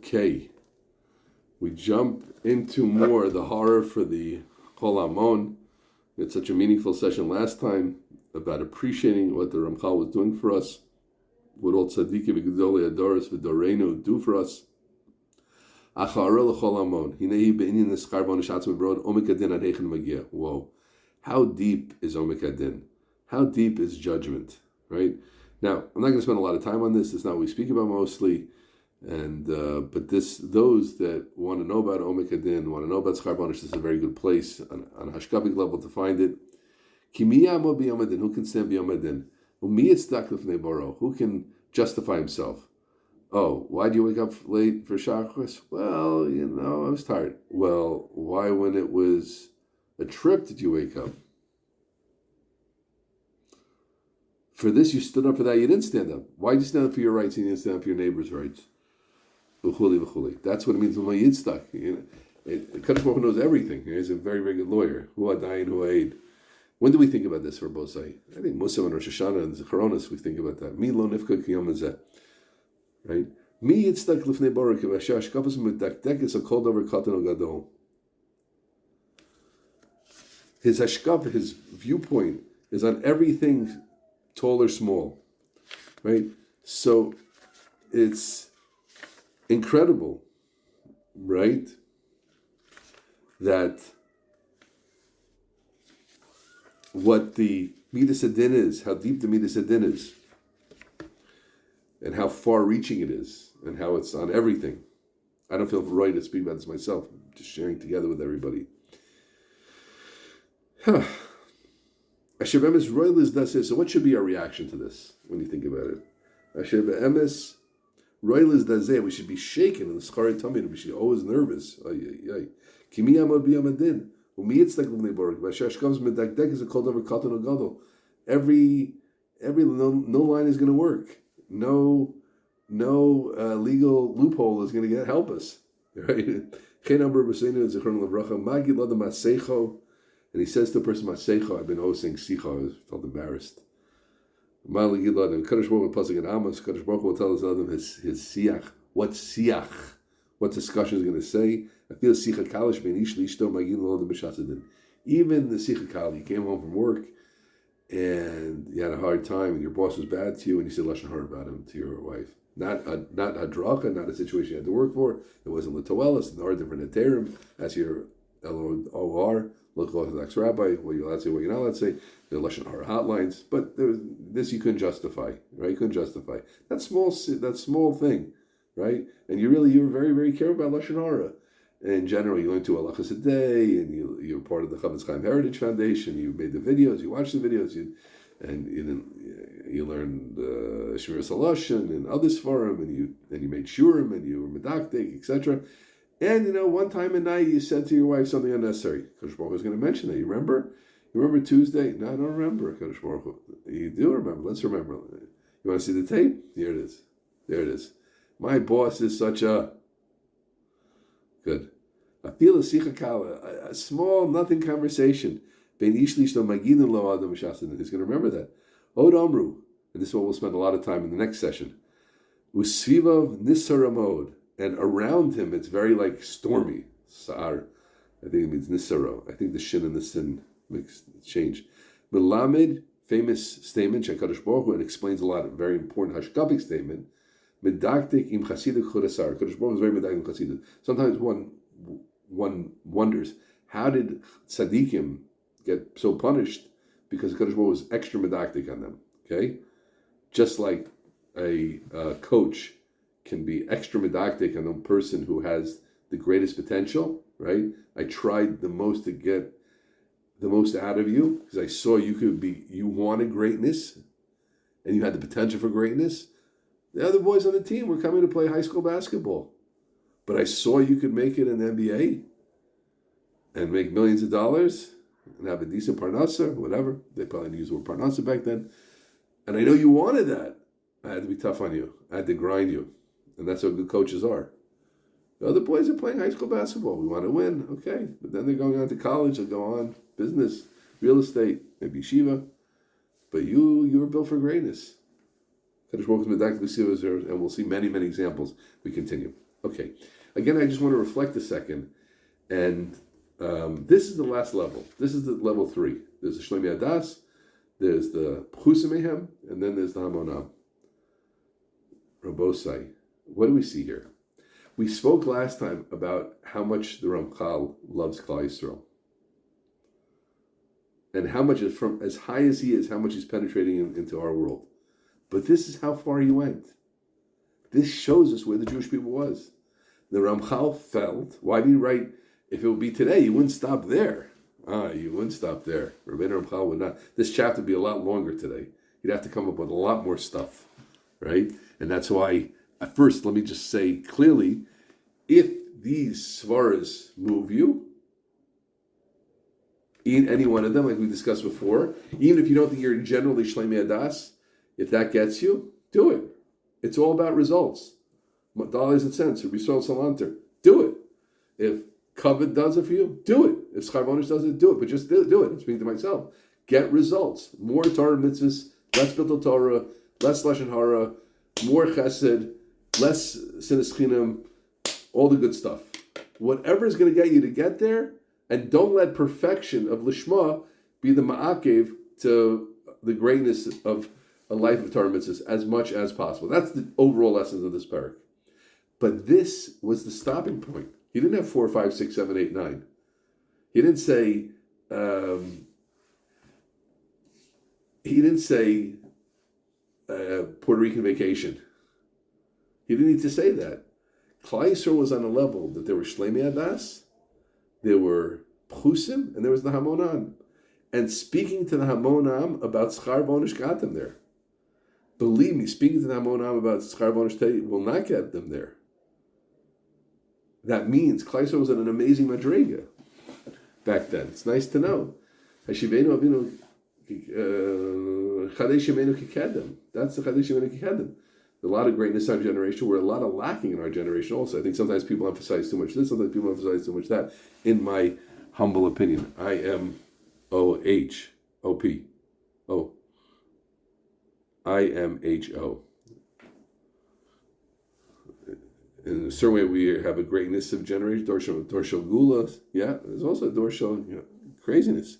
Okay, we jump into more the horror for the Chol Amon. We had such a meaningful session last time about appreciating what the Ramchal was doing for us, what all tzaddikim v'gedolei adoros v'doreinu do for us. Whoa, how deep is Omek Adin? How deep is judgment? Right now, I'm not going to spend a lot of time on this. It's not what we speak about mostly. And but those that want to know about Omek Adin, want to know about Schar Bonish, this is a very good place on a hashkafic level to find it. Who can stand b'yom adin? Who can justify himself? Oh, why do you wake up late for Shachris? Well, I was tired. Well, why when it was a trip did you wake up? For this you stood up, for that you didn't stand up. Why did you stand up for your rights and you didn't stand up for your neighbor's rights? That's what it means when you're stuck. Kadosh Baruch Hu knows everything. He's a very, very good lawyer. Hu adayin hu aid. When do we think about this for Bosai? I think Musa and Rosh Hashanah and Zechronos, we think about that. Mi lo nifka kiyom hazeh. Right? Mi yitzdak lifnei baruch v'asher hashkafos medakdekes hakol davar katan o gadol. His hashkaf, his viewpoint, is on everything tall or small. Right? So it's incredible, right? That what the Midas Adin is, how deep the Midas Adin is, and how far-reaching it is, and how it's on everything. I don't feel right to speak about this myself. I'm just sharing together with everybody. Asher be'emes roilis daseh. So what should be our reaction to this when you think about it? Asher be'emes roilis daseh. We should be shaken in the schari tamid. We should be always nervous. Kimi yamod b'yom adin. Every no line is going to work. No legal loophole is going to help us. Right? And he says to the person, Masecho, I've been always saying Sicha, I felt embarrassed. And Kadosh Baruch Hu pasuk in Amos, Kadosh Baruch Hu will tell us Adam his siach. What siach? What discussion is going to say? I feel sicha kalish ben ish lishto magin lo the b'shasadin. Even the sicha kal, you came home from work and you had a hard time and your boss was bad to you and you said lashon hara about him to your wife. Not a draka, not a situation you had to work for. It wasn't l'toelis, there are different heterim. As your LOR, local Orthodox rabbi, what you're allowed to say, what you're not allowed to say. There are lashon hara hotlines, but this you couldn't justify, right? You couldn't justify that small thing. Right, and you're very, very careful about lashon hara. In general, you learn 2 halachas a day, and you're part of the Chavetz Chaim Heritage Foundation. You made the videos, you watched the videos, you learned Shmiras Halashon and others forum, and you made shurim, and you were medakdek, etc. And one time at night you said to your wife something unnecessary. Kadosh Baruch Hu is going to mention that. You remember? You remember Tuesday? No, I don't remember. Kadosh Baruch Hu. You do remember. Let's remember. You want to see the tape? Here it is. There it is. My boss is such a good. I feel a small nothing conversation. He's going to remember that. Od Amru, and this is what we'll spend a lot of time in the next session. Usvivav Nisaramod, and around him it's very like stormy. Sa'ar, I think it means Nisaro. I think the shin and the sin makes change. Melamed, famous statement, Shekadosh Baruch Hu, and explains a lot of very important hashkafic statement. Medaktik im chasidik chudasar. Kadosh Baruch Hu is very medaktik im chasidik. Sometimes one wonders, how did tzaddikim get so punished? Because Kadosh Baruch Hu was extra medaktik on them. Okay, just like a coach can be extra medaktik on a person who has the greatest potential. Right? I tried the most to get the most out of you because I saw you wanted greatness, and you had the potential for greatness. The other boys on the team were coming to play high school basketball. But I saw you could make it in the NBA and make millions of dollars and have a decent parnasa, whatever. They probably didn't use the word parnasa back then. And I know you wanted that. I had to be tough on you. I had to grind you. And that's what good coaches are. The other boys are playing high school basketball. We want to win. Okay. But then they're going on to college. They'll go on business, real estate, maybe Shiva. But you were built for greatness. And we'll see many, many examples. We continue. Okay. Again, I just want to reflect a second. And this is the last level. This is the level 3. There's the Shlemi Adas, there's the Pchusim, and then there's the Hamonam. Rabosai. What do we see here? We spoke last time about how much the Ramchal loves Klal Yisrael. And how much, from as high as he is, how much he's penetrating into our world. But this is how far he went. This shows us where the Jewish people was. The Ramchal felt, why did he write, if it would be today, you wouldn't stop there. You wouldn't stop there. Rabbeinu Ramchal would not. This chapter would be a lot longer today. He'd have to come up with a lot more stuff, right? And that's why, at first, let me just say clearly, if these svaras move you, in any one of them, like we discussed before, even if you don't think you're generally Shlemi Adas, if that gets you, do it. It's all about results. Dollars and cents, or B'Yisrael Salanter, do it. If Kavod does it for you, do it. If Schar V'Onesh does it, do it. But just do it. I'm speaking to myself. Get results. More Torah mitzvahs, less Bittul Torah, less Lashon Hara, more Chesed, less Sinas Chinam, all the good stuff. Whatever is going to get you to get there, and don't let perfection of Lishma be the ma'akev to the greatness of a life of Torah mitzvahs as much as possible. That's the overall lessons of this Perek. But this was the stopping point. He didn't have 4, 5, 6, 7, 8, 9. He didn't say. Puerto Rican vacation. He didn't need to say that. Klal Yisrael was on a level that there were Shlemi Adas, there were Pchusim, and there was the Hamonam. And speaking to the Hamonam about Schar V'Onesh got them there. Believe me, speaking to the Hamonam about Schar V'Onesh today will not get them there. That means Klal Yisrael was at an amazing madrega back then. It's nice to know. Hashivenu Avinu Chadesh Yemenu Kikedem. That's the Chadesh Yemenu Kikedem. A lot of greatness in our generation. We're a lot of lacking in our generation also. I think sometimes people emphasize too much this, sometimes people emphasize too much that. In my humble opinion, IMOHOP. IMHO. In a certain way, we have a greatness of generation, Dorshel Gula. Yeah, there's also Dorshel craziness.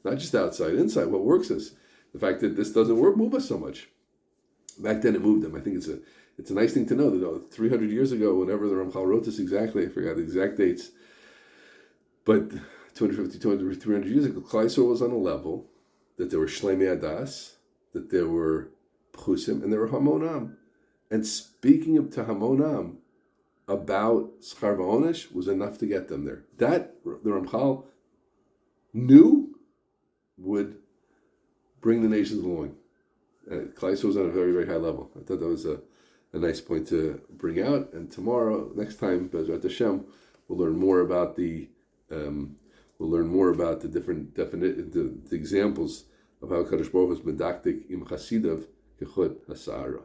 Not just outside, inside. What works us? The fact that this doesn't move us so much. Back then it moved them. I think it's a nice thing to know that 300 years ago, whenever the Ramchal wrote this exactly, I forgot the exact dates, but 250, 200, 300 years ago, Klal Yisrael was on a level that there were Shlemi Adas, that there were Pchusim, and there were Hamonam. And speaking to Hamonam about Schar V'Onesh was enough to get them there. That the Ramchal knew would bring the nations along. Klal Yisrael was on a very, very high level. I thought that was a nice point to bring out. And tomorrow, next time, Bezrat Hashem, we'll learn more about the different the examples of how Kadosh Baruch Hu is medaktik im chasidav kechut hasara.